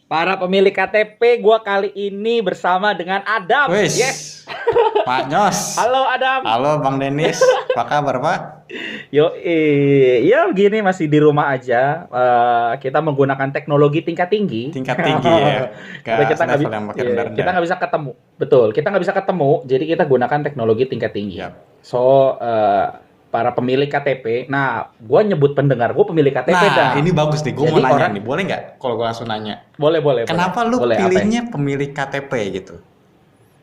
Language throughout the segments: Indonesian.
Para pemilik KTP, gua kali ini bersama dengan Adam. Wis, Yes. Pak Nyos. Halo Adam. Halo Bang Denis, apa kabar Pak? Yo, ya begini masih di rumah aja. Kita menggunakan teknologi tingkat tinggi. Tingkat tinggi ya, Tapi gak kita nggak level yang makin iya, rendah. kita nggak bisa ketemu. Betul, kita nggak bisa ketemu. Jadi kita gunakan teknologi tingkat tinggi. Yap. So, para pemilik KTP. Nah, gua nyebut pendengar gua pemilik KTP dah. Nah, ini bagus nih, gue Jadi mau nanya orang- nih, boleh nggak kalau gue langsung nanya? Boleh. Kenapa lu Boleh, apa ya? pilihnya pemilik KTP gitu?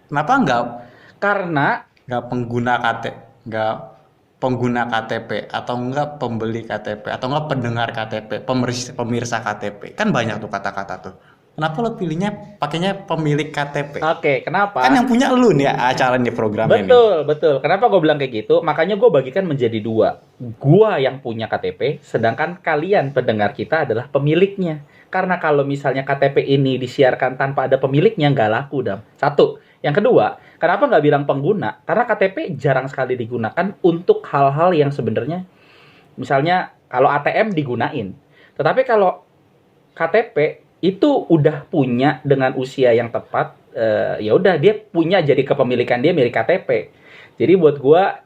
Kenapa Karena nggak pengguna KTP atau nggak pembeli KTP atau nggak pendengar KTP, pemirsa KTP? Kan banyak tuh kata-kata tuh. Kenapa lu pilihnya pakainya pemilik KTP? Oke, kenapa? Kan yang punya lu nih acara nih programnya nih. Betul. Kenapa gue bilang kayak gitu? Makanya gue bagikan menjadi dua. Gua yang punya KTP, sedangkan kalian pendengar kita adalah pemiliknya. Karena kalau misalnya KTP ini disiarkan tanpa ada pemiliknya, nggak laku, Dam. Satu. Yang kedua, kenapa nggak bilang pengguna? Karena KTP jarang sekali digunakan untuk hal-hal yang sebenarnya, misalnya kalau ATM digunain. Tetapi kalau KTP itu udah punya dengan usia yang tepat, ya udah dia punya jadi kepemilikan dia milik KTP. Jadi buat gua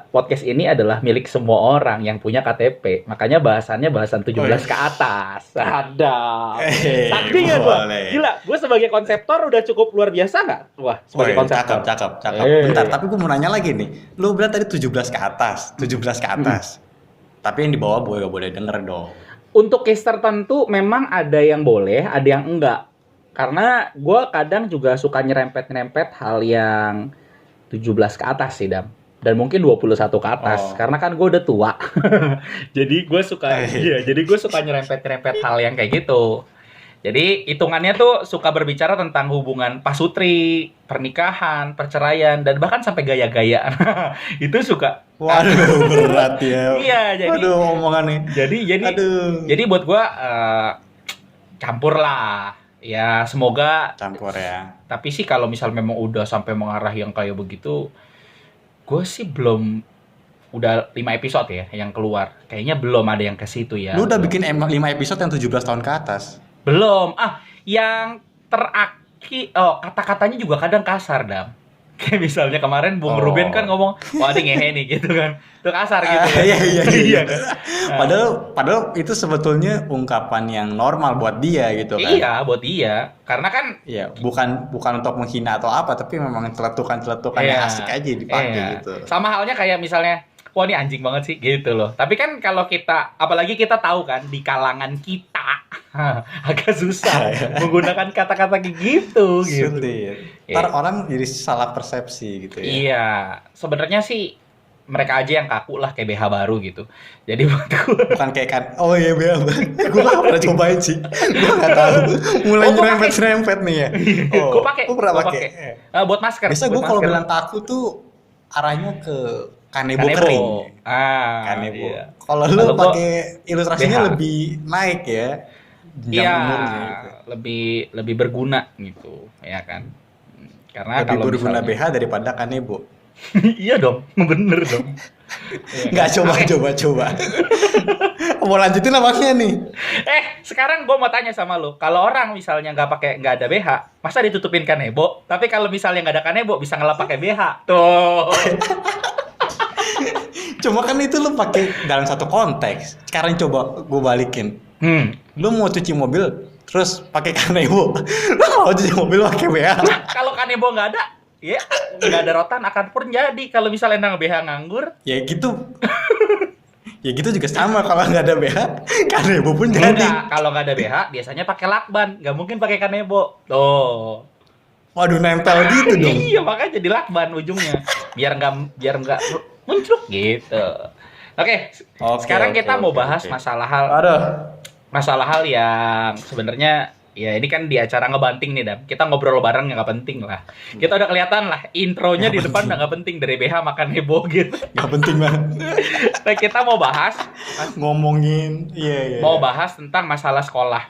podcast ini adalah milik semua orang yang punya KTP. Makanya bahasannya bahasan 17 ke atas. Ada. Sakti nggak gua? Boleh. Gila, gua sebagai konseptor udah cukup luar biasa nggak? Wah, sebagai konseptor. Cakep. Eh. Bentar, tapi gue mau nanya lagi nih. Lu bilang tadi 17 ke atas. Tapi yang di bawah gak boleh denger dong. Untuk case tertentu memang ada yang boleh, ada yang enggak. Karena gue kadang juga suka nyerempet-nyerempet hal yang 17 ke atas sih, Dam. Dan mungkin 21 ke atas. Oh. Karena kan gue udah tua. Jadi gue suka nyerempet-nyerempet hal yang kayak gitu. Jadi hitungannya tuh suka berbicara tentang hubungan pasutri, pernikahan, perceraian, dan bahkan sampai gaya-gayaan. Itu suka. Waduh, berat ya. Iya, jadi. Waduh, omongannya. Aduh. Jadi buat gua campur lah. Ya, semoga Campur ya. tapi sih kalau misal memang udah sampai mengarah yang kayak begitu, gua sih belum udah 5 episode ya yang keluar. Kayaknya belum ada yang ke situ ya. Lu udah Belum. bikin 5 episode yang 17 tahun ke atas. Belum. Yang terakhir kata-katanya juga kadang kasar, Dam. Kayak misalnya kemarin Bung Oh. Ruben kan ngomong, "Wah, dia ngehe nih," gitu kan. Itu kasar gitu kan. Iya. kan? Padahal itu sebetulnya ungkapan yang normal buat dia gitu kan. Iya, buat dia. Karena kan Iya, bukan untuk menghina atau apa, tapi memang celetukan yang Iya. asik aja dipakai Iya. gitu. Sama halnya kayak misalnya, wah ini anjing banget sih gitu loh. Tapi kan kalau kita, apalagi kita tahu kan di kalangan kita agak susah menggunakan kata-kata kayak gitu. Sulit. Iya. Ntar orang jadi salah persepsi gitu ya. Iya, sebenarnya sih mereka aja yang kaku lah kayak BH baru gitu. Jadi buat gue, Bukan kayak kan, oh iya bener. Gue gak pernah cobain sih. Gue gak tahu. Mulai Oh, gua pakai. nyerempet nih ya. gue pakai. Gue pernah Gua pakai. buat masker. Biasa buat gue kalau masker. bilang kaku tuh arahnya ke kanebo Kanebo. kering. Kanebo. Iya. Kalau Kalau lu gua pakai ilustrasinya BH. lebih naik ya. Jenjang Iya, umurnya gitu. lebih berguna gitu, ya kan? Karena Lebih kalau berguna misalnya, BH daripada kanebo. iya dong, bener dong. Iya Nggak kan? coba. Mau lanjutin abangnya nih. Sekarang gue mau tanya sama lo, kalau orang misalnya nggak ada BH, masa ditutupin kanebo? Tapi kalau misalnya nggak ada kanebo, bisa ngelap pakai BH. Tuh. Cuma kan itu lu pakai dalam satu konteks. Sekarang coba gue balikin. Lu mau cuci mobil terus pakai kanebo. Lu mau cuci mobil pakai BH. Kalau kanebo nggak ada, ya nggak ada rotan akan pun jadi. Kalau misalnya nang BH nganggur, Ya gitu. Ya gitu juga sama kalau nggak ada BH, kanebo pun jadi. enggak. Kalau nggak ada BH, biasanya pakai lakban, nggak mungkin pakai kanebo. Tuh. Waduh nempel gitu dong. Iya, makanya jadi lakban ujungnya. Biar nggak muncul gitu. Oke, sekarang kita mau bahas masalah hal yang sebenarnya ya ini kan di acara ngebanting nih, Dam. Kita ngobrol bareng yang nggak penting lah. Kita udah kelihatan lah intronya di depan udah nggak penting, dari BH makan heboh gitu. Nggak penting banget. Nah, kita mau bahas Ngomongin, iya. mau bahas tentang masalah sekolah.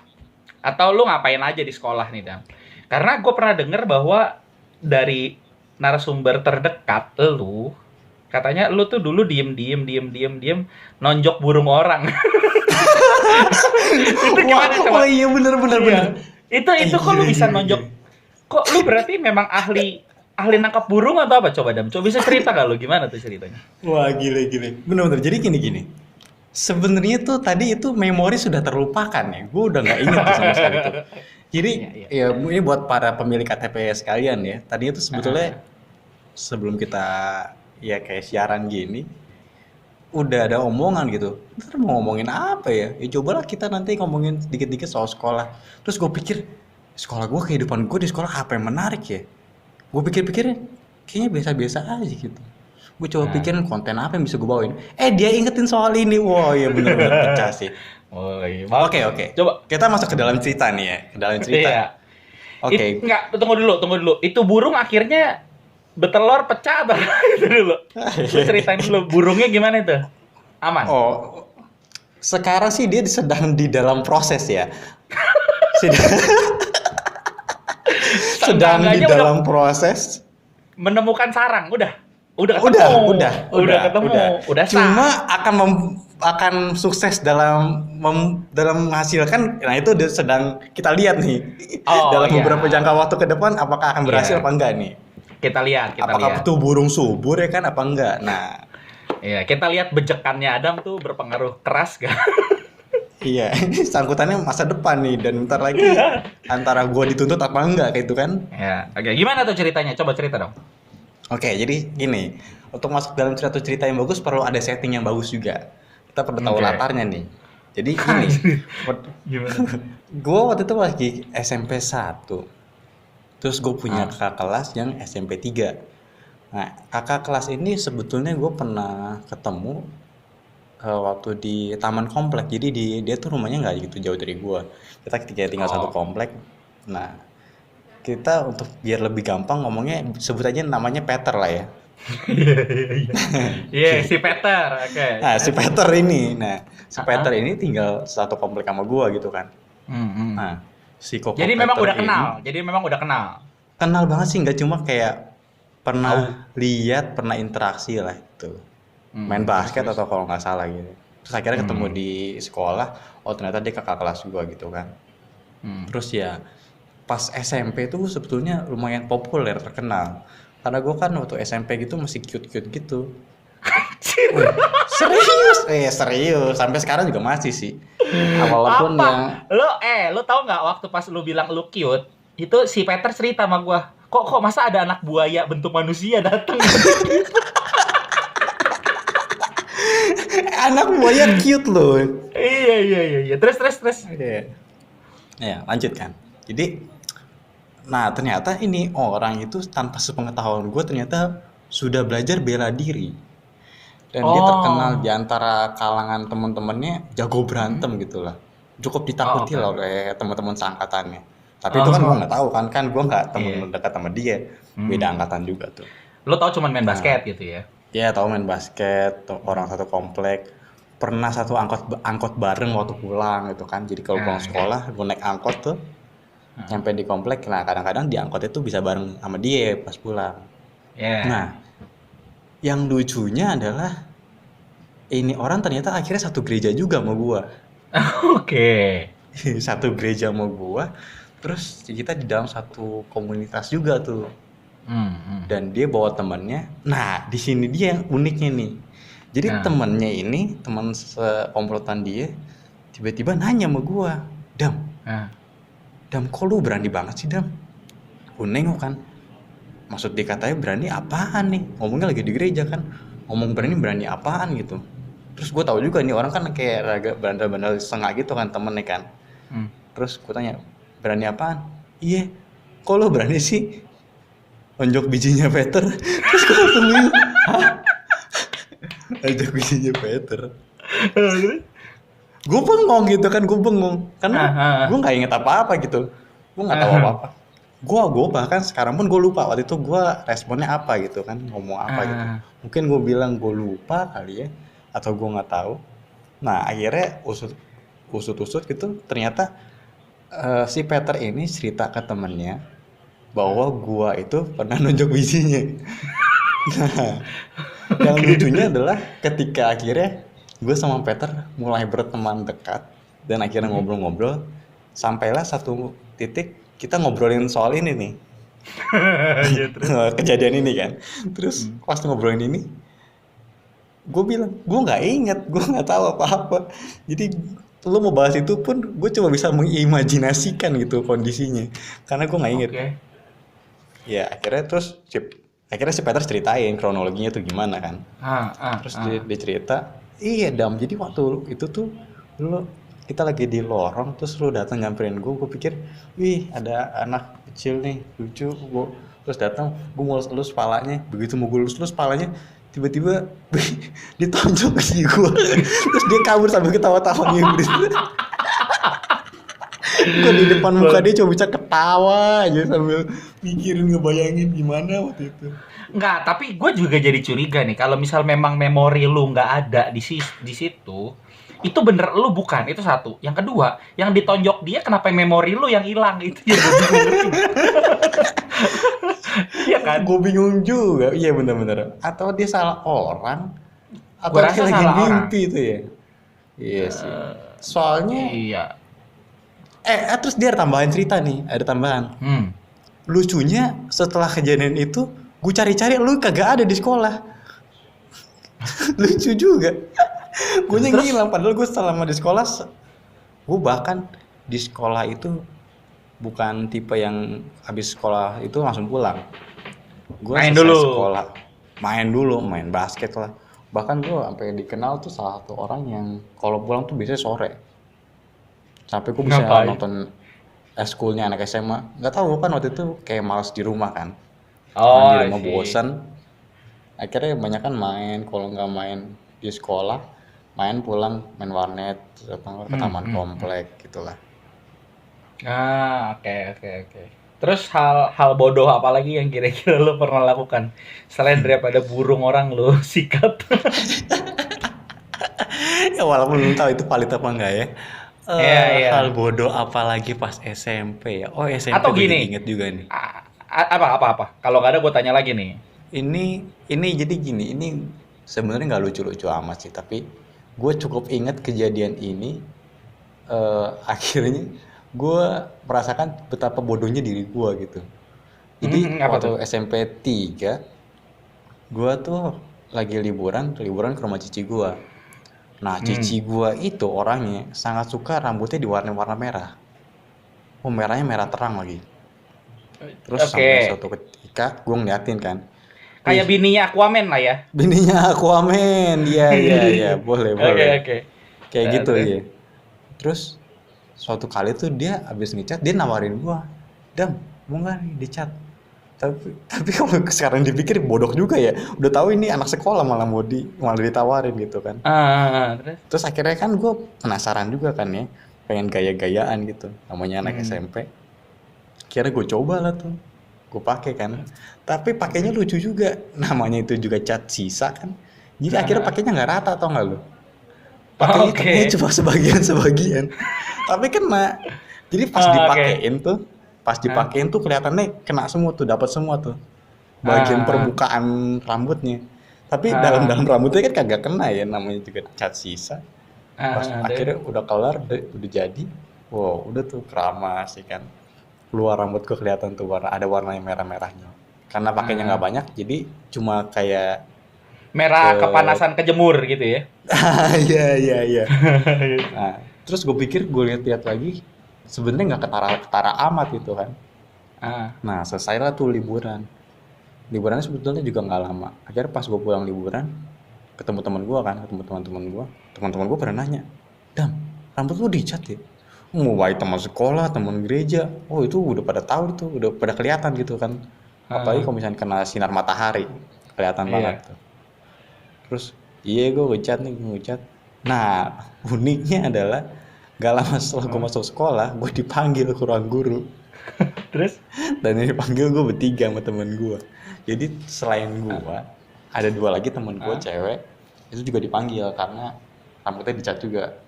Atau lu ngapain aja di sekolah nih, Dam? Karena gue pernah denger bahwa dari narasumber terdekat lu, katanya lu tuh dulu diem nonjok burung orang. Itu gimana coba? Oh iya bener. Itu kok lu bisa nonjok? Kok lu berarti memang ahli nangkap burung atau apa? Coba Dam, coba bisa cerita gak lu gimana tuh ceritanya? Wah, gile. Bener-bener. Jadi gini. Sebenarnya tuh tadi itu memori sudah terlupakan ya. Gue udah nggak inget tuh sama sekali tuh. Jadi Iya. ya ini buat para pemilik KTP sekalian ya. Tadinya tuh sebetulnya sebelum kita ya kayak siaran gini, udah ada omongan gitu. Ntar mau ngomongin apa ya? Ya cobalah kita nanti ngomongin sedikit-dikit soal sekolah. Terus gue pikir, sekolah gue, kehidupan gue di sekolah apa yang menarik ya? Gue pikir-pikirin, kayaknya biasa-biasa aja gitu. Gue coba Nah. pikirin konten apa yang bisa gue bawain. Dia ingetin soal ini. Wah, ya bener-bener pecah sih. Oh iya, maaf. Oke. Coba. Kita masuk ke dalam cerita nih ya. Ke dalam cerita. Iya. Oke. Enggak, tunggu dulu. Itu burung akhirnya betelor pecah atau itu dulu? Lu ceritain dulu burungnya gimana itu? Aman. Oh, sekarang sih dia sedang di dalam proses ya. Sedang, sedang di Seenggaknya dalam proses. menemukan sarang, udah ketemu. Udah ketemu. Udah sah. Cuma akan sukses dalam menghasilkan. Nah, itu sedang kita lihat nih. Oh, dalam iya. beberapa jangka waktu ke depan apakah akan berhasil Iya. apa enggak nih? Kita lihat. Apakah betul burung subur ya kan apa enggak? Nah, Iya, kita lihat bejekannya Adam tuh berpengaruh keras gak? iya, ini sangkutannya masa depan nih dan bentar lagi antara gua dituntut apa enggak kayak itu kan. Ya, oke. Gimana tuh ceritanya? Coba cerita dong. Oke, jadi gini, untuk masuk dalam suatu cerita yang bagus perlu ada setting yang bagus juga. Kita perlu tahu Oke. latarnya nih. Jadi gini, Gimana? gue waktu itu lagi SMP 1. Terus gue punya kakak kelas yang SMP 3. Nah, kakak kelas ini sebetulnya gue pernah ketemu waktu di taman komplek. Jadi dia tuh rumahnya nggak gitu jauh dari gue. Kita tinggal satu komplek. Nah, kita untuk biar lebih gampang ngomongnya sebut aja namanya Peter lah ya. Iya, si Peter. Oke. Nah, si Peter ini. Nah, si Peter ini tinggal satu komplek sama gua gitu kan. Nah, si Koko Jadi memang Peter udah ini kenal. Jadi memang udah kenal. kenal banget sih, nggak cuma kayak pernah lihat, pernah interaksi lah itu. Main basket atau kalau nggak salah gitu. Terus akhirnya ketemu di sekolah, oh ternyata dia kakak kelas gua gitu kan. Terus ya pas SMP tuh sebetulnya lumayan populer, terkenal. Karena gue kan waktu SMP gitu masih cute-cute gitu. Wih, serius. Sampai sekarang juga masih sih. Walaupun Apa? yang Lo tau nggak waktu pas lo bilang lo cute, itu si Peter cerita sama gua. Kok masa ada anak buaya bentuk manusia datang? anak buaya cute loh. Iya. Terus. Oke. Ya, lanjut kan. Jadi, nah ternyata ini orang itu tanpa sepengetahuan gue ternyata sudah belajar bela diri. Dan dia terkenal di antara kalangan teman-temannya jago berantem gitu lah. Cukup ditakuti lah oleh teman-teman seangkatannya. Tapi itu kan gue nggak tahu kan gue nggak temen dekat sama dia. Beda angkatan juga tuh. Lo tau cuman main basket gitu ya? Ya tahu main basket, orang satu komplek. Pernah satu angkot bareng waktu pulang gitu kan. Jadi kalau pulang sekolah gue naik angkot tuh. Nyampe di komplek, nah kadang-kadang di angkot itu bisa bareng sama dia pas pulang. Nah, yang lucunya adalah ini orang ternyata akhirnya satu gereja juga sama gua. Oke. Satu gereja sama gua, terus kita di dalam satu komunitas juga tuh. Dan dia bawa temannya. Nah, di sini dia yang uniknya nih. Jadi temannya ini, teman sekomplotan dia, tiba-tiba nanya sama gua, Dam, kok lu berani banget sih, Dam? Gue nengok kan. Maksud dia katanya berani apaan nih? Ngomongnya lagi di gereja kan. Ngomong berani apaan gitu. Terus gue tahu juga nih orang kan kayak agak bandel-bandel setengah gitu kan temennya kan. Terus gue tanya, berani apaan? Iya, kok lu berani sih? Onjok bijinya Peter. Terus gue langsung bingung. Hah? Onjok bijinya Peter. Gue bengong gitu kan, karena gue nggak inget apa-apa gitu, gue nggak tahu apa-apa. Gue bahkan sekarang pun gue lupa waktu itu gue responnya apa gitu kan, ngomong apa gitu. Mungkin gue bilang gue lupa kali ya, atau gue nggak tahu. Nah akhirnya usut gitu, ternyata si Peter ini cerita ke temennya bahwa gue itu pernah nunjuk bijinya. Nah, yang lucunya adalah ketika akhirnya gue sama Peter mulai berteman dekat dan akhirnya ngobrol-ngobrol, sampailah satu titik kita ngobrolin soal ini nih. Ya, terus. Kejadian ini kan. Terus pas ngobrolin ini, gue bilang gue nggak inget, gue nggak tahu apa-apa. Jadi lo mau bahas itu pun gue cuma bisa mengimajinasikan gitu kondisinya, karena gue nggak inget. Oke. Ya akhirnya si Peter ceritain kronologinya tuh gimana kan. Terus dia cerita, iya Dam, jadi waktu itu tuh kita lagi di lorong, terus lu datang nyamperin gue pikir, wih ada anak kecil nih lucu, gue terus datang, gue mau elus palanya, begitu mau gue elus palanya, tiba-tiba ditonjok si gue, terus dia kabur sambil ketawa-tawa ngibrit. Gue di depan muka dia cuma bisa ketawa aja sambil mikirin ngebayangin gimana waktu itu. Enggak, tapi gue juga jadi curiga nih kalau misal memang memori lu nggak ada di situ, itu bener lu bukan, itu satu. Yang kedua, yang ditonjok dia kenapa memori lu yang hilang, itu yang gue bingung. Iya kan? Gue bingung juga. Iya bener-bener. Atau dia salah orang, atau Gua dia rasa lagi salah mimpi itu ya. Iya sih. Soalnya Iya. terus dia ada tambahan cerita nih, ada tambahan. Lucunya setelah kejadian itu, gue cari-cari lu kagak ada di sekolah. Lucu juga. Gue ngilang, padahal gue selama di sekolah, gue bahkan di sekolah itu bukan tipe yang habis sekolah itu langsung pulang. Gue Main dulu. Sekolah, main basket lah. Bahkan gue sampai dikenal tuh salah satu orang yang kalau pulang tuh biasanya sore. Sampai gue bisa nonton eskulnya anak SMA. Nggak tahu kan waktu itu kayak malas di rumah kan. Di rumah bosan. Akhirnya banyak kan main, kalau nggak main di sekolah, main pulang main warnet atau ke taman komplek gitulah. Oke. Terus hal bodoh apa lagi yang kira-kira lu pernah lakukan selain daripada burung orang lu sikat? Ya walaupun belum tahu itu valid apa enggak ya. Iya. Hal bodoh apa lagi pas SMP ya? Oh SMP. Atau gini, inget juga nih. Apa? Kalau nggak ada gue tanya lagi nih. Ini jadi gini, ini sebenarnya nggak lucu-lucu amat sih, tapi gue cukup ingat kejadian ini. Akhirnya gue merasakan betapa bodohnya diri gue gitu. Jadi waktu SMP 3, gue tuh lagi liburan ke rumah cici gue. Nah cici gue itu orangnya sangat suka rambutnya diwarna-warna merah. Oh merahnya merah terang lagi. Terus sampai suatu ketika gue ngeliatin kan. Kayak bininya Aquaman lah ya. Bininya Aquaman, iya, boleh. Oke. Kayak gitu ya. Terus suatu kali tuh dia abis ngecat, dia nawarin gua, Dam, mau nggak nih dicat? Tapi kalau sekarang dipikir bodoh juga ya. Udah tahu ini anak sekolah malah ditawarin gitu kan. Terus akhirnya kan gua penasaran juga kan ya, pengen gaya-gayaan gitu, namanya anak SMP. Akhirnya gue coba lah tuh, gue pakai kan. Tapi pakainya lucu juga, namanya itu juga cat sisa kan. Jadi akhirnya pakainya nggak rata, tau nggak lo? Pakainya cuma sebagian. Tapi kena. Jadi pas dipakein tuh kelihatannya kena semua tuh, dapat semua tuh. Bagian permukaan rambutnya. Tapi dalam rambutnya kan kagak kena ya, namanya juga cat sisa. Pas akhirnya udah kelar, udah jadi. Wow, udah tuh keramas sih kan. Keluar rambutku kelihatan tuh ada warnanya merah-merahnya. Karena pakainya nggak banyak, jadi cuma kayak merah kepanasan kejemur gitu ya. Iya. Nah, terus gue pikir gue lihat lagi, sebenarnya nggak ketara amat gitu kan. Nah selesailah tuh liburan. Liburannya sebetulnya juga nggak lama. Akhirnya pas gue pulang liburan, ketemu teman gue pada nanya, Dam, rambut lu dicat ya? Mau baik teman sekolah, teman gereja, oh itu udah pada tahu itu, udah pada kelihatan gitu kan. Apalagi kalau misalnya kena sinar matahari, kelihatan banget tuh. Terus gue ngecat. Nah uniknya adalah gak lama setelah gue masuk sekolah, gue dipanggil ke ruang guru. Terus? Dan yang dipanggil gue bertiga sama temen gue. Jadi selain gue, ada 2 lagi temen gue cewek, itu juga dipanggil karena rambutnya dicat juga.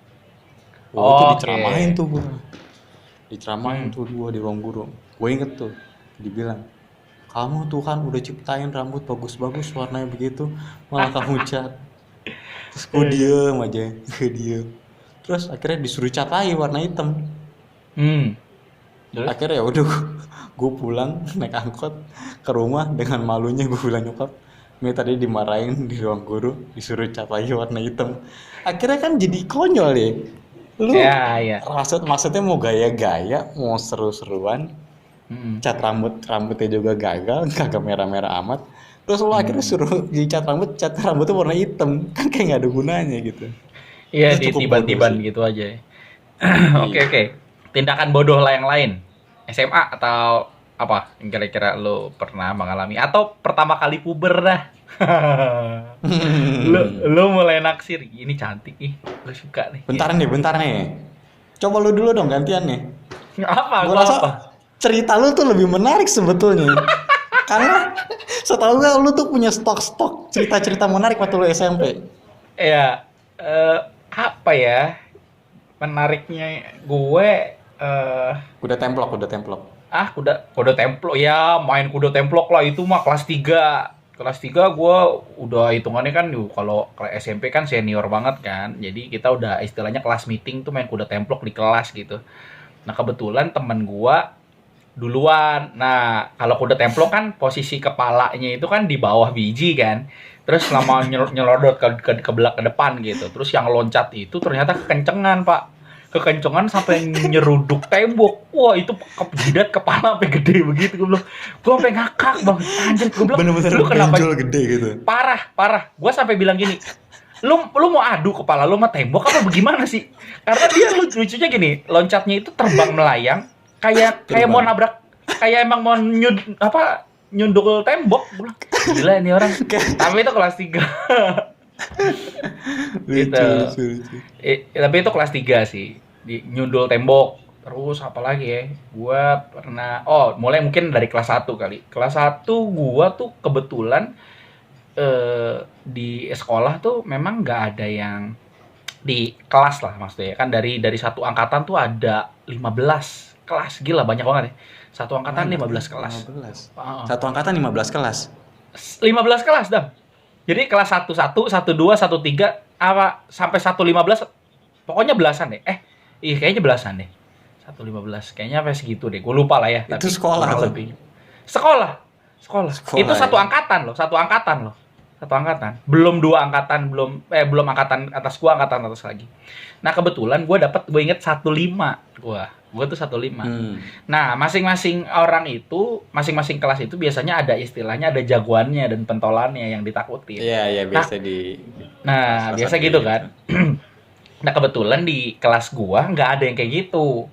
Itu diceramahin tuh gue. Diceramahin tuh gue di ruang guru. Gue inget tuh, dibilang, kamu tuh kan udah ciptain rambut bagus-bagus warnanya begitu, malah kamu cat. Terus gue diem aja. Terus akhirnya disuruh cat lagi warna hitam. Terus? Akhirnya ya udah gue pulang naik angkot ke rumah dengan malunya gue bilang nyokap, ini tadi dimarahin di ruang guru disuruh cat lagi warna hitam. Akhirnya kan jadi konyol ya. Lu Ya, ya. maksudnya mau gaya-gaya, mau seru-seruan, cat rambutnya juga gagal, kagak merah-merah amat. Terus lo akhirnya suruh dicat rambutnya warna hitam, kan kayak nggak ada gunanya gitu. Iya, Itu di cukup bodoh tiban-tiban sih. gitu aja. Oke, Iya. oke. Tindakan bodoh lah yang lain. SMA atau apa yang kira-kira lo pernah mengalami atau pertama kali puber dah. lo mulai naksir, ini cantik nih, gue suka nih. Bentar nih. Coba lu dulu dong gantian nih. Apa? Gue Gua rasa apa? cerita lu tuh lebih menarik sebetulnya. Karena setahu gue lu tuh punya stok-stok cerita-cerita menarik waktu lu SMP. Ya, apa ya? Menariknya gue Udah templok. kuda templok ya, main kuda templok lah itu mah kelas 3. Kelas 3 gue udah hitungannya kan kalau SMP kan senior banget kan. Jadi kita udah istilahnya kelas meeting tuh main kuda templok di kelas gitu. Nah, kebetulan temen gue duluan. Nah, kalau kuda templok kan posisi kepalanya itu kan di bawah biji kan. Terus selama nyelodot ke belakang ke depan gitu. Terus yang loncat itu ternyata kekencengan, Pak. Kekencengan sampai nyeruduk tembok. Wah, itu jidat kepala sampai gede begitu gue bilang. Gue sampai ngakak banget. Anjir, gue bilang, Bener-bener lu kenapa benjol gede gitu. parah. Gue sampai bilang gini, lu mau adu kepala lu sama tembok apa bagaimana sih? Karena dia lucunya gini, loncatnya itu terbang melayang kayak mau nabrak, kayak emang mau nyundul tembok. Gua bilang, gila ini orang. Tapi itu kelas 3. Gitu. Lucu. Tapi itu kelas 3 sih. Nyundul tembok. Terus apa lagi ya? Gua pernah mulai mungkin dari kelas 1 kali. Kelas 1 gua tuh kebetulan di sekolah tuh memang nggak ada yang di kelas lah maksudnya kan dari satu angkatan tuh ada 15 kelas, gila banyak banget ya. Satu angkatan 15 kelas. 15. Heeh. Satu angkatan 15 kelas. 15 kelas, Dam. Jadi kelas 11, 12, 13 apa sampai 115 pokoknya belasan deh. Iya kayaknya belasan deh. 115 kayaknya apa segitu deh. Gue lupa lah ya, Itu tapi sekolah kurang tuh. lebih. Sekolah. Itu Sekolah, satu ya. angkatan loh. Satu angkatan. Belum dua angkatan, belum angkatan atas gua, angkatan atas lagi. Nah, kebetulan gue inget 15 Gue tuh 15. Nah, masing-masing masing-masing kelas itu biasanya ada istilahnya, ada jagoannya dan pentolannya yang ditakutin. Iya, biasa Biasa gitu kan. Nah, kebetulan di kelas gua nggak ada yang kayak gitu.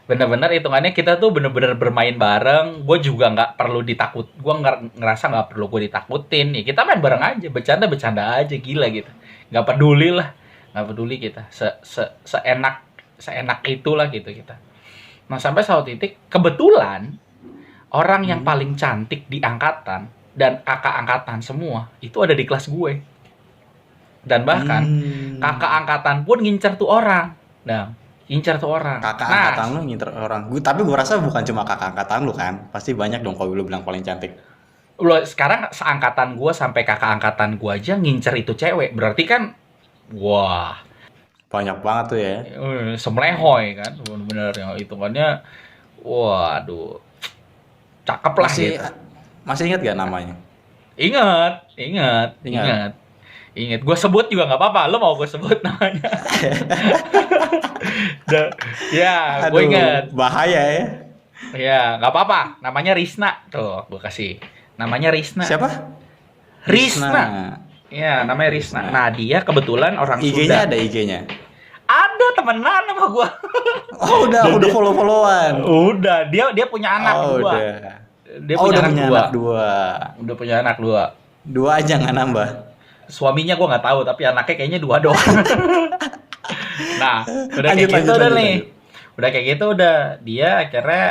Bener-bener hitungannya kita tuh bener-bener bermain bareng. Gue juga nggak perlu gue ngerasa nggak perlu gue ditakutin. Ya kita main bareng aja, bercanda aja, gila gitu. Nggak peduli kita. Seenak itulah gitu kita. Nah, sampai suatu titik kebetulan orang yang paling cantik di angkatan dan kakak angkatan semua itu ada di kelas gue. Dan bahkan kakak angkatan pun ngincer tuh orang. Kakak angkatan lu nginter orang. Tapi gue rasa bukan cuma kakak angkatan lu kan. Pasti banyak dong kalau lu bilang paling cantik. Lo sekarang seangkatan gue sampai kakak angkatan gue aja ngincer itu cewek. Berarti kan wah, Banyak banget tuh ya. semlehoy kan. Bener-bener yang hitungannya waduh. Cakep lah Masih gitu. masih ingat gak namanya? Ingat. Gue sebut juga nggak apa-apa. Lo mau gue sebut namanya? Ya, gue ingat. Bahaya ya. Ya, nggak apa-apa. Namanya Risna. Tuh, gue kasih. Namanya Risna. Siapa? Risna. Ya, namanya Risna. Nah, dia kebetulan orang IG-nya Sunda. ada IG-nya. Ada temenan sama gue. Oh, udah follow-followan. Udah, dia punya anak dua. Udah. Dia punya anak dua. Udah punya anak dua. Dua aja nggak nambah. Suaminya gue nggak tahu, tapi anaknya kayaknya 2 doang. Nah, udah Lanjut, kayak gitu udah nih. lanjut. Udah kayak gitu udah dia akhirnya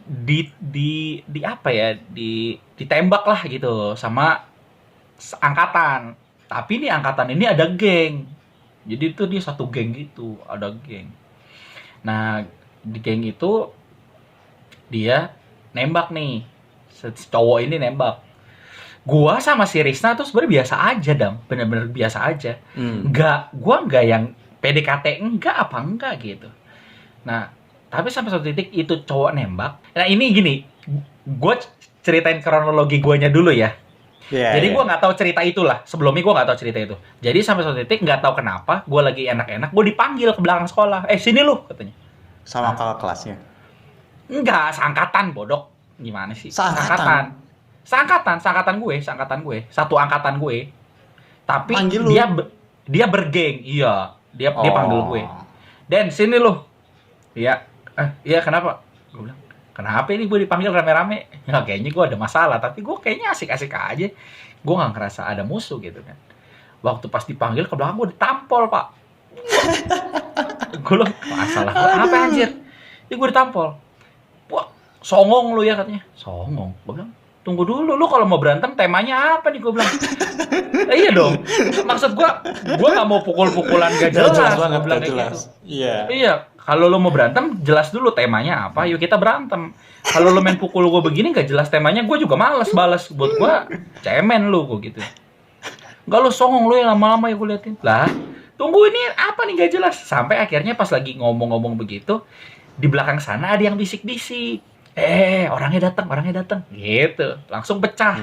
di apa ya? Ditembak lah gitu sama angkatan. Tapi nih angkatan ini ada geng. Jadi itu dia satu geng gitu, ada geng. Nah, di geng itu dia nembak nih. Cowok ini nembak. Gua sama si Risna tuh sebenarnya biasa aja, Dam. Bener-bener biasa aja. Gua enggak yang PDKT enggak gitu. Nah, Tapi sampai suatu titik itu cowok nembak. Nah ini gini, gue ceritain kronologi guanya dulu ya. Jadi gue nggak tahu cerita itulah. Sebelumnya gue nggak tahu cerita itu. Jadi sampai suatu titik nggak tahu kenapa, gue lagi enak-enak, gue dipanggil ke belakang sekolah. Sini lu, katanya. Sama kakak kelasnya? Enggak, seangkatan bodoh. Gimana sih? Seangkatan gue. Satu angkatan gue. Tapi panggil dia bergeng. Iya, dia panggil gue. Den, sini lu. Iya. Iya kenapa? Gue bilang, kenapa ini gue dipanggil rame-rame? Ya kayaknya gue ada masalah, tapi gue kayaknya asik-asik aja. Gue gak ngerasa ada musuh gitu kan. Waktu pas dipanggil ke belakang gue ditampol, Pak. Gue bilang, masalah gue apa anjir? Ya gue ditampol. Wah, songong lu ya katanya. Songong? Gue bilang, tunggu dulu, lu kalau mau berantem temanya apa nih? Gue bilang, iya dong. Maksud gue gak mau pukul-pukulan gak jelas. Gue bilang kayak gitu. Iya. Kalau lo mau berantem, jelas dulu temanya apa, yuk kita berantem. Kalau lo main pukul gue begini, gak jelas temanya, gue juga males balas. Buat gue, cemen lo, gue gitu. Gak lo songong lo yang lama-lama ya gue liatin. Lah, tunggu ini apa nih gak jelas. Sampai akhirnya pas lagi ngomong-ngomong begitu, di belakang sana ada yang bisik-bisik. Orangnya datang. Gitu, langsung pecah.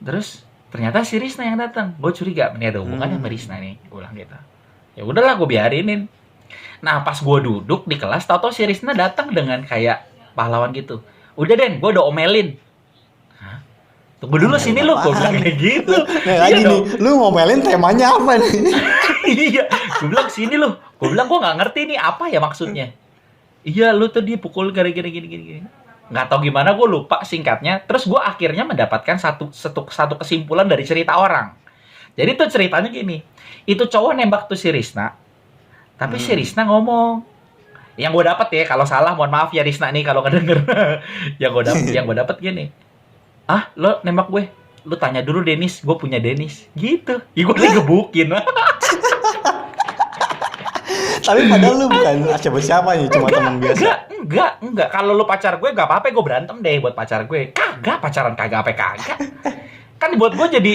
Terus, ternyata si Risna yang datang. Gue curiga, ini ada hubungannya sama Risna nih. Gue bilang gitu. Ya udahlah, gue biarinin. Nah pas gue duduk di kelas, tau-tau si Risna datang dengan kayak pahlawan gitu. Udah Den, gue udah omelin. Hah? Tunggu dulu sini lu, gue bilang kayak gitu. Nah lagi nih, lu ngomelin temanya apa nih? Iya, gue bilang sini lu. Gue bilang gue nggak ngerti nih apa ya maksudnya. Iya lu tuh dipukul gara-gara gini. Nggak tahu gimana, gue lupa singkatnya. Terus gue akhirnya mendapatkan satu kesimpulan dari cerita orang. Jadi tuh ceritanya gini, itu cowok nembak tuh si Risna. Tapi si Risna ngomong, yang gue dapet ya, kalau salah mohon maaf ya Risna nih kalau ngedenger. yang gue dapet gini, lo nembak gue, lo tanya dulu Denis, gue punya Denis, gitu. Ya gue digebukin. Tapi padahal lu bukan siapa nih, cuma teman biasa. Enggak. Kalau lo pacar gue, gak apa-apa gue berantem deh buat pacar gue. Kagak, pacaran kagak. Kan buat gue jadi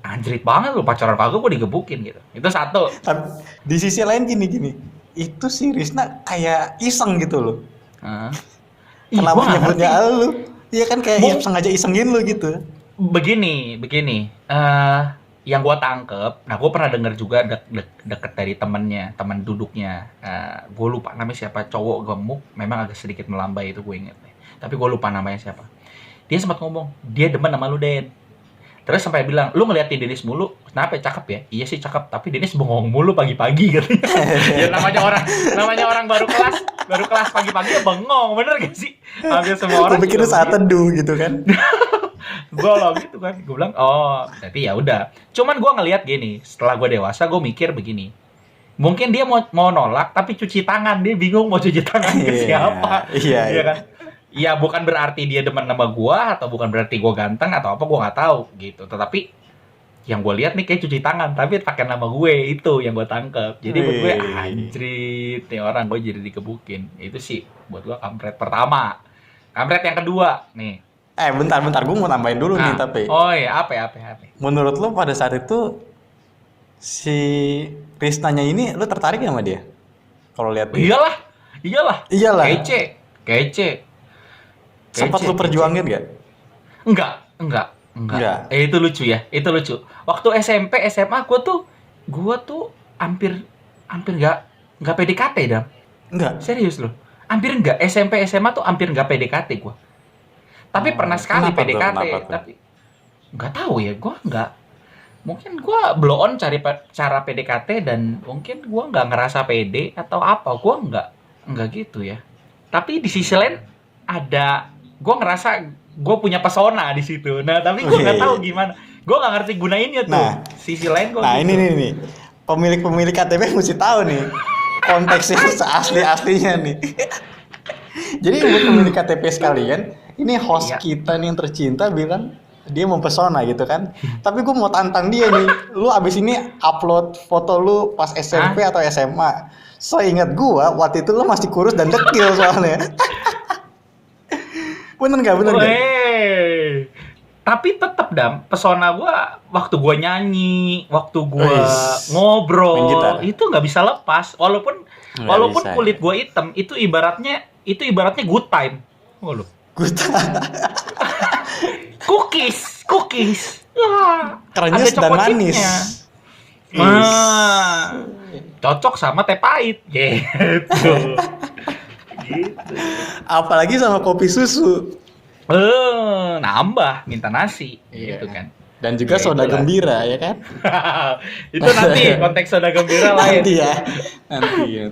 anjrit banget lu, pacaran kagak gue digebukin gitu. Itu satu. Tapi di sisi lain gini. Itu si Risna kayak iseng gitu loh. Kenapa nyebutnya lu? Iya kan kayak sengaja isengin lu gitu. Begini. Yang gue tangkep, nah gue pernah denger juga deket dari teman duduknya. Gue lupa namanya siapa, cowok gemuk, memang agak sedikit melambai itu gue inget. Tapi gue lupa namanya siapa. Dia sempat ngomong, dia demen sama lu Den. Terus sampai bilang, lu ngeliatin Denis mulu, kenapa cakep ya? Iya sih cakep, tapi Denis bengong mulu pagi-pagi katanya. Ya namanya orang baru kelas pagi-pagi ya bengong, bener gak sih? Hampir semua orang. Gue pikir saat teduh gitu kan. Gue gitu kan, gue bilang, berarti ya udah. Cuman gue ngeliat gini, setelah gue dewasa, gue mikir begini. Mungkin dia mau nolak, tapi cuci tangan, dia bingung mau cuci tangan ke siapa. Iya kan? Ya bukan berarti dia demen sama gua, atau bukan berarti gua ganteng atau apa, gua nggak tahu gitu. Tetapi yang gua lihat nih kayak cuci tangan, tapi pakai nama gue, itu yang gua tangkep. Jadi buat gue anjrit nih orang, gue jadi dikebukin. Itu sih buat gua kampret pertama. Kampret yang kedua nih. Bentar, gue mau nambahin dulu nih tapi. Oh iya, apa? Menurut lo pada saat itu si Risnanya ini lo tertarik gak sama dia? Kalau lihat dia. Iyalah. Kece. Sempat lu perjuangin gak? Enggak. Itu lucu ya. Waktu SMP, SMA gue tuh hampir enggak PDKT dah. Enggak. Serius loh. Hampir enggak. SMP, SMA tuh hampir enggak PDKT gue. Tapi pernah sekali PDKT, tapi enggak tahu ya, gue enggak. Mungkin gue blow on cari cara PDKT dan mungkin gue enggak ngerasa pede atau apa. Gue enggak gitu ya. Tapi di sisi lain ada, gue ngerasa gue punya pesona di situ. Nah, tapi gue nggak tahu gimana. Gue nggak ngerti gunainnya tuh. Nah, sisi lain gue. Nah, gitu. ini nih. Pemilik KTP mesti tahu nih konteksnya asli-aslinya nih. Jadi buat pemilik KTP sekalian, ini host kita nih yang tercinta bilang dia mempesona gitu kan. Tapi gue mau tantang dia nih. Lu abis ini upload foto lu pas SMP atau SMA. Seingat gue waktu itu lu masih kurus dan dekil soalnya. Bener nggak? Tapi tetap pesona gue waktu gue nyanyi, waktu gue ngobrol, itu nggak bisa lepas. Walaupun Nggak Walaupun bisa, kulit ya. gue hitam, itu ibaratnya good time. Oh, lu. Good. Cookies. Wah, Krenyes ada dan choco manis. chipnya. Is. Cocok sama teh pahit. Gitu. Gitu. Apalagi sama kopi susu. Nambah minta nasi Iya. gitu kan. Dan juga Ya, soda itulah. gembira ya kan? Itu nanti konteks soda gembira lain. Nanti ya. Nanti.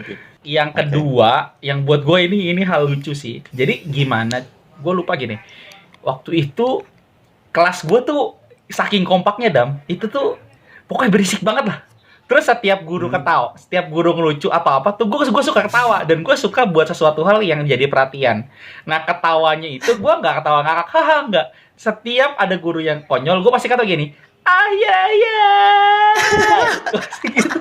Yang kedua, yang buat gue ini hal lucu sih. Jadi gimana? Gue lupa gini. Waktu itu kelas gue tuh saking kompaknya itu tuh pokoknya berisik banget lah. Terus setiap guru ketawa, setiap guru ngelucu atau apa tuh gue suka ketawa dan gue suka buat sesuatu hal yang jadi perhatian. Nah ketawanya itu gue nggak ketawa ngakak, haha nggak. Setiap ada guru yang konyol, gue pasti kata gini, ya. Gitu.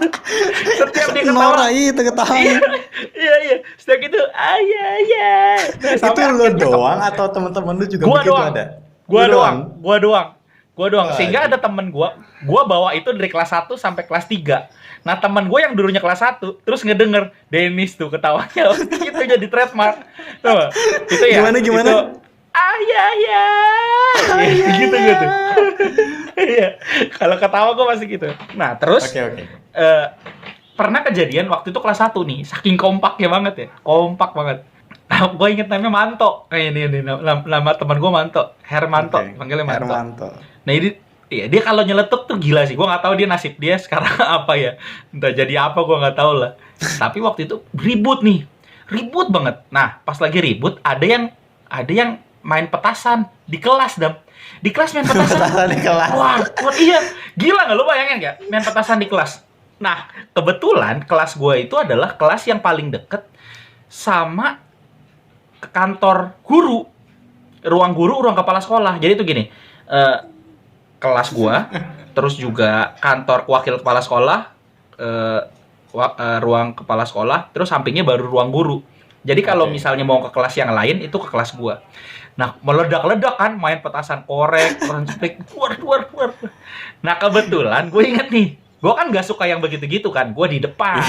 Setiap dia ketawa, Nora itu ketawa. iya. Setiap itu, ya. Nah, Itu sampai lo akhirnya doang atau teman-teman lu juga Gua begitu doang. ada? Gua Lu doang. Wah, Sehingga iya. ada temen gua bawa itu dari kelas 1 sampai kelas 3. Nah, teman gua yang dulunya kelas 1 terus ngedenger Dennis tuh ketawanya itu jadi trademark. Tuh. Itu ya. Gimana? Itu, ya. Gitu. Iya. Kalau ketawa gua pasti gitu. Nah, terus Oke. pernah kejadian waktu itu kelas 1 nih, saking kompaknya banget ya. Kompak banget. Nah, gue inget namanya Manto. Ini nama teman gue Manto. Hermanto, Oke. panggilnya Manto. Hermanto. Nah, dia kalau nyeletuk tuh gila sih.Gue nggak tahu dia nasib dia sekarang apa ya. Entah jadi apa gue nggak tahu lah. Tapi waktu itu ribut banget. Nah, pas lagi ribut ada yang main petasan di kelas Di kelas main petasan. Petasan di kelas. Wah, iya. Gila nggak, lu bayangin nggak main petasan di kelas? Nah, kebetulan kelas gue itu adalah kelas yang paling deket sama ke kantor guru, ruang kepala sekolah. Jadi itu gini, kelas gua, terus juga kantor wakil kepala sekolah, ruang kepala sekolah, terus sampingnya baru ruang guru. Jadi kalau misalnya mau ke kelas yang lain itu ke kelas gua. Nah, meledak-ledak kan, main petasan korek, spek, keluar. Nah, kebetulan gue inget nih, gue kan gak suka yang begitu-gitu kan, gue di depan.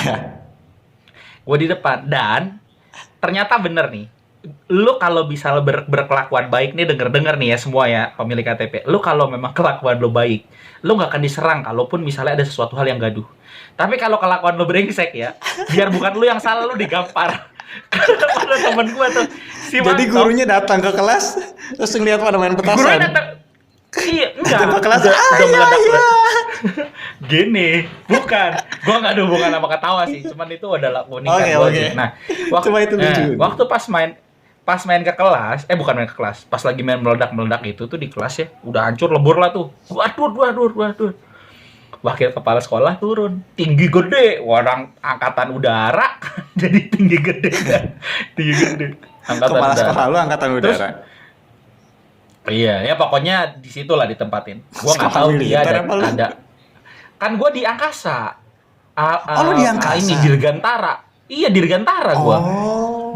Dan ternyata bener nih, lu kalau bisa berkelakuan baik nih, denger nih ya semua ya pemilik KTP, lu kalau memang kelakuan lu baik, lu nggak akan diserang kalaupun misalnya ada sesuatu hal yang gaduh. Tapi kalau kelakuan lu brengsek ya, biar bukan lu yang salah, lu digampar. Karena temen gue tuh si Jadi Manto, gurunya datang ke kelas terus ngeliat pada main petasan. gurunya datang, iya enggak, Datang ke kelas, udah meledak. ya. Gini, bukan. Gua nggak ada hubungan sama ketawa sih, cuman itu adalah keunikan Oke. gua aja. Nah, Coba itu lucu. waktu pas main ke kelas, bukan main ke kelas, pas lagi main meledak itu tuh di kelas ya, udah hancur lebur lah tuh. Waduh. Wakil kepala sekolah turun, tinggi gede, orang angkatan udara, jadi tinggi gede. Angkatan Kepala udara. sekolah lu angkatan udara. Iya, ya pokoknya di situlah ditempatin. Gua nggak Sekolah tahu dia militer apa lu? ada. Kan gua di angkasa. Oh, lu di angkasa? Ini Dirgantara. Iya, Dirgantara gua. Oh.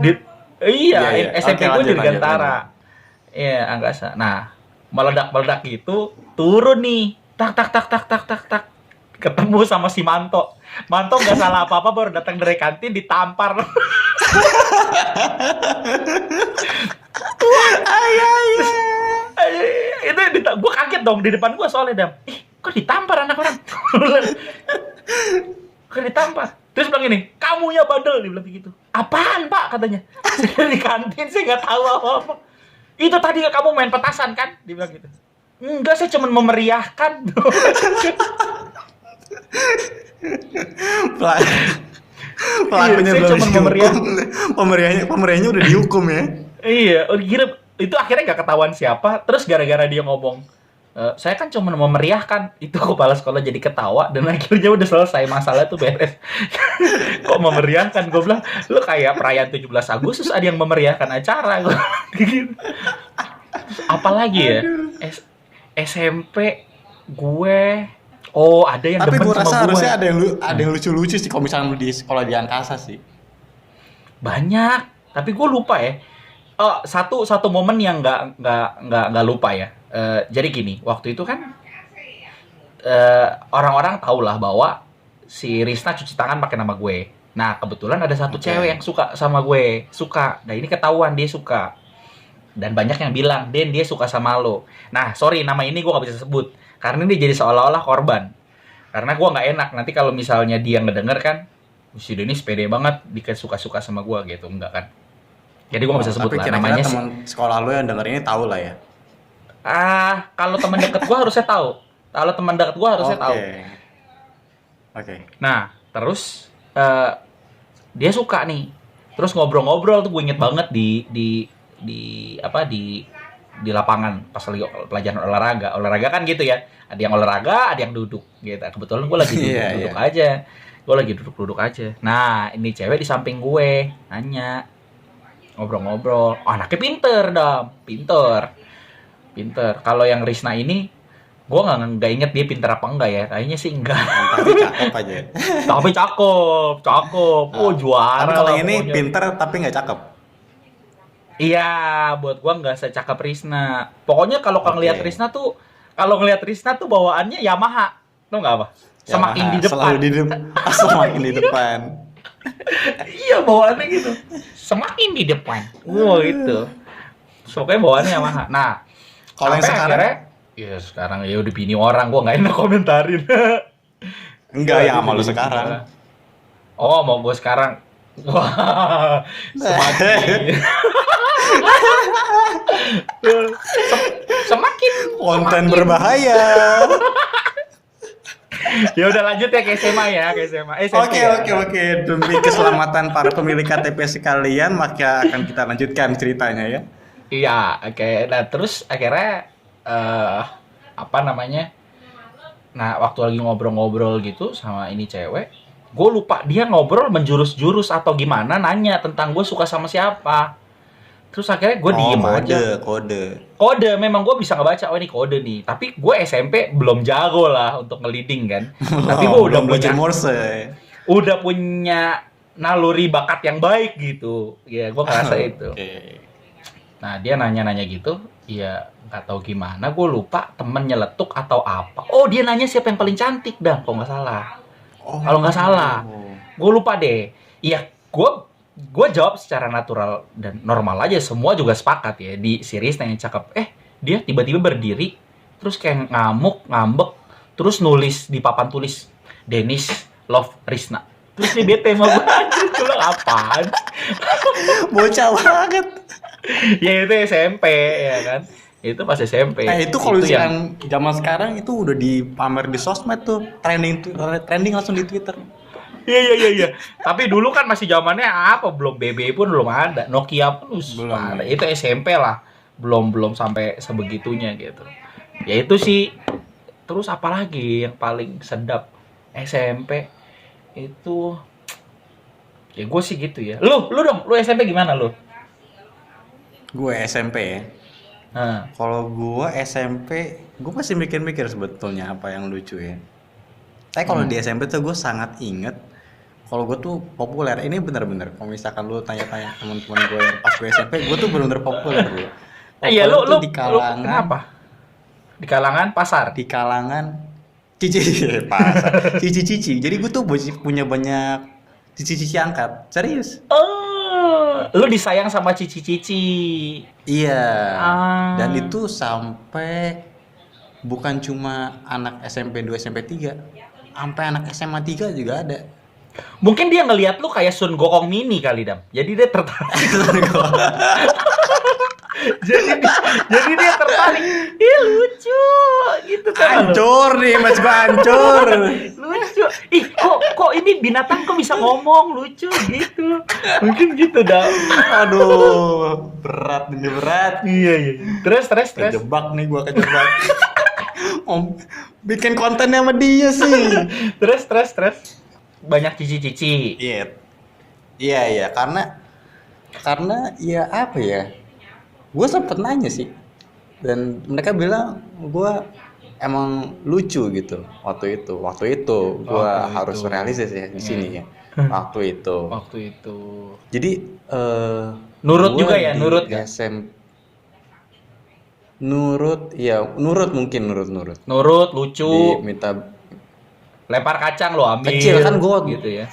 Iya, Iya. SMP Oke, gua lanjut. Dirgantara. Iya, angkasa. Nah, meledak gitu, turun nih. Tak. Ketemu sama si Manto. Manto nggak salah apa-apa, baru datang dari kantin ditampar. Itu gue kaget dong di depan gue soalnya kok ditampar anak orang. Kok ditampar, terus bilang gini, kamunya bandel, dia bilang begitu. Apaan pak, katanya. Saya di kantin, saya nggak tahu apa-apa. Itu tadi kamu main petasan kan, dia bilang gitu. Enggak, saya cuma memeriahkan. Pelakunya Iya, saya belum cuma dihukum. Pemerihanya udah dihukum ya. Iya, kira itu akhirnya nggak ketahuan siapa. Terus gara-gara dia ngomong, saya kan cuma memeriahkan, itu kepala sekolah jadi ketawa dan akhirnya udah selesai masalah tuh beres. Kok memeriahkan? Gue bilang, lu kayak perayaan 17 Agustus ada yang memeriahkan acara. Gitu. Apalagi ya? SMP gue, ada yang Tapi demen gue sama rasa gue. harusnya ada yang lucu-lucu sih kalau misalnya lu di sekolah di angkasa sih. Banyak, tapi gue lupa ya. Satu momen yang nggak lupa ya. Jadi gini, waktu itu kan orang-orang tahu lah bahwa si Risna cuci tangan pakai nama gue. Nah, kebetulan ada satu Oke. cewek yang suka sama gue. Suka. Nah, ini ketahuan dia suka. Dan banyak yang bilang, Den, dia suka sama lo. Nah, sorry, nama ini gue gak bisa sebut. Karena ini jadi seolah-olah korban. Karena gue gak enak. Nanti kalau misalnya dia ngedenger kan, si Denis pede banget, dia suka-suka sama gue gitu. Enggak kan. Jadi gue gak bisa sebut Tapi lah. kira-kira Namanya sih. teman sekolah lo yang denger ini tahu lah ya. Kalau teman deket gue harusnya tahu. Kalau teman deket gue harusnya tahu. Oke. Nah, terus dia suka nih. Terus ngobrol-ngobrol tuh gue inget banget di lapangan pas lagi pelajaran olahraga. Olahraga kan gitu ya. Ada yang olahraga, ada yang duduk gitu. Kebetulan gue lagi duduk-duduk aja. Gue lagi duduk-duduk aja. Nah, ini cewek di samping gue nanya. Ngobrol-ngobrol. Oh, anaknya pinter. Kalau yang Risna ini, gue nggak inget dia pinter apa enggak ya. Kayaknya sih enggak. Tapi cakep aja. Tapi cakep. Oh, juara. Tapi kalau lah ini pokoknya. pinter tapi nggak cakep. Iya, buat gue nggak secakep Risna. Pokoknya kalau ngelihat Risna tuh, bawaannya Yamaha. Tau nggak apa? Semakin di depan. Semakin di depan. Iya, bawaannya gitu. Semakin di depan. Wah, gitu. Pokoknya bawaannya Yamaha. Nah, Kalau yang sekarang? Ya sekarang ya udah bini orang, gua nggak enak komentarin. Enggak, yang sama lu sekarang. Oh, mau gue sekarang. Wah, semakin. Semakin Konten berbahaya. Ya udah lanjut ya ke SMA ya, SMP ya. Oke. Demi keselamatan para pemilik KTP sekalian, maka akan kita lanjutkan ceritanya ya. Iya, oke. Nah, terus akhirnya apa namanya? Nah, waktu lagi ngobrol-ngobrol gitu sama ini cewek, gue lupa dia ngobrol menjurus-jurus atau gimana, nanya tentang gue suka sama siapa. Terus akhirnya gue diem aja. Kode, memang gue bisa ngebaca, oh ini kode nih. Tapi gue SMP belum jago lah untuk ngeliding kan. Tapi gue udah punya Morse. Udah punya naluri bakat yang baik gitu. Ya, gue ngerasa itu. Nah, dia nanya-nanya gitu. Ya, nggak tahu gimana. Gue lupa temen nyeletuk atau apa. Oh, dia nanya siapa yang paling cantik dah, kalau nggak salah. Kalau nggak salah. Gue lupa deh. Iya, gue jawab secara natural dan normal aja, semua juga sepakat ya di series yang cakep. Dia tiba-tiba berdiri terus kayak ngambek terus nulis di papan tulis Denis love Risna. Terus dia bete sama gue. Anjir, lu apaan? Bocah banget. Ya itu SMP ya kan. Itu pas SMP. Itu kalau yang zaman sekarang itu udah dipamer di sosmed tuh, trending langsung di Twitter. Iya. Tapi dulu kan masih zamannya apa? Belum BB pun belum ada. Nokia pun belum ada. Itu SMP lah. Belum sampai sebegitunya gitu. Ya itu sih. Terus apalagi yang paling sedap SMP itu? Ya gue sih gitu ya. Lu dong. Lu SMP gimana lu? Gue SMP ya. Kalau gue SMP, gue masih mikir-mikir sebetulnya apa yang lucu ya. Tapi kalau di SMP tuh gue sangat inget kalau gue tuh populer. Ini bener-bener kalau misalkan lu tanya-tanya teman-teman gue yang pas gue SMP, gue tuh bener-bener populer bro. Iya, lu di kalangan kenapa? Di kalangan pasar. Di kalangan pasar. Cici. Jadi gue tuh punya banyak cici-cici angkat. Serius. Oh, lu disayang sama cici-cici. Iya. Dan itu sampai bukan cuma anak SMP 2, SMP 3, sampai anak SMA 3 juga ada. Mungkin dia ngelihat lu kayak Sun Gokong Mini kali, Dam. Jadi dia tertarik. jadi dia tertarik. Ih, lucu gitu kan. Hancur nih, Mas, gua hancur. Lucu. Ih, kok ini binatang kok bisa ngomong, lucu gitu. Mungkin gitu, Dam. Aduh, berat. Iya. Terus. Kejebak. Bikin kontennya sama dia sih. Terus. Banyak cici-cici. Iya, karena ya apa ya? Gue sempet nanya sih. Dan mereka bilang gue emang lucu gitu waktu itu. Gue harus realistis ya di sini ya. Waktu itu. Jadi nurut juga ya, nurut ya. Nurut, ya nurut mungkin nurut. Nurut, lucu. Diminta Lempar kacang lo ambil. Kecil kan gua gitu ya.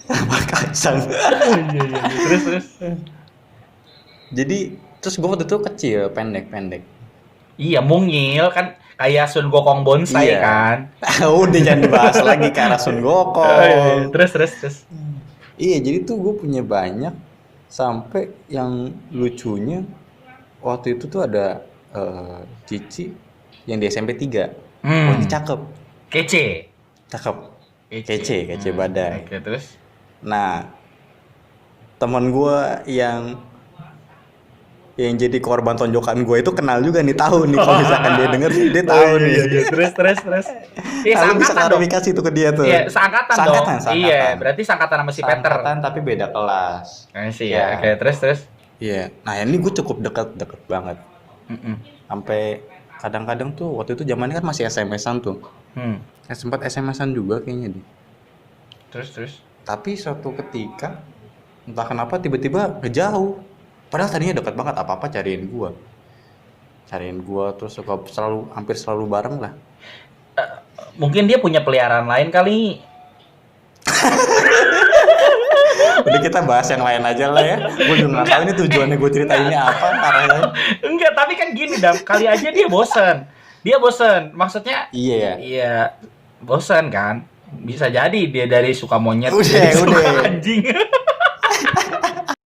Lempar kacang. Iya. Terus. Jadi terus gua waktu itu kecil, pendek. Iya, mungil kan kayak Sun Gokong bonsai Iya. kan. Udah jangan dibahas lagi ke arah Sun Gokong. Iya. Terus. Iya, jadi tuh gue punya banyak sampai yang lucunya waktu itu tuh ada Cici yang di SMP 3. Oh, ini cakep. Kece. Cakep. Kece badai. Oke, terus. Nah, teman gue yang jadi korban tonjokan gue itu kenal juga nih, tahu nih kalau misalkan dia denger dia tahu nih. Iya. Terus. Iya, Nah, lu bisa seangkatan dong. klarifikasi tuh ke dia tuh. Iya, seangkatan dong. Seangkatan. Iya, berarti seangkatan sama si Peter. Seangkatan tapi beda kelas. Sih Ya. ya. Oke, terus. Iya. Nah, ini gue cukup deket banget. Mm-mm. Sampai kadang-kadang tuh waktu itu zamannya kan masih SMS-an tuh. Sempat SMS-an juga kayaknya deh. Terus. Tapi suatu ketika entah kenapa tiba-tiba ngejauh. Padahal tadinya dekat banget, apa-apa cariin gua terus suka hampir selalu bareng lah. Mungkin dia punya peliharaan lain kali. Udah kita bahas yang lain aja lah ya. Gue juga nggak tahu ini tujuannya gue ceritainnya apa parahnya. Enggak, tapi kan gini, Dam. Kali aja dia bosen. Maksudnya Iya ya. iya, bosen kan. Bisa jadi dia dari suka monyet Udah. jadi suka anjing.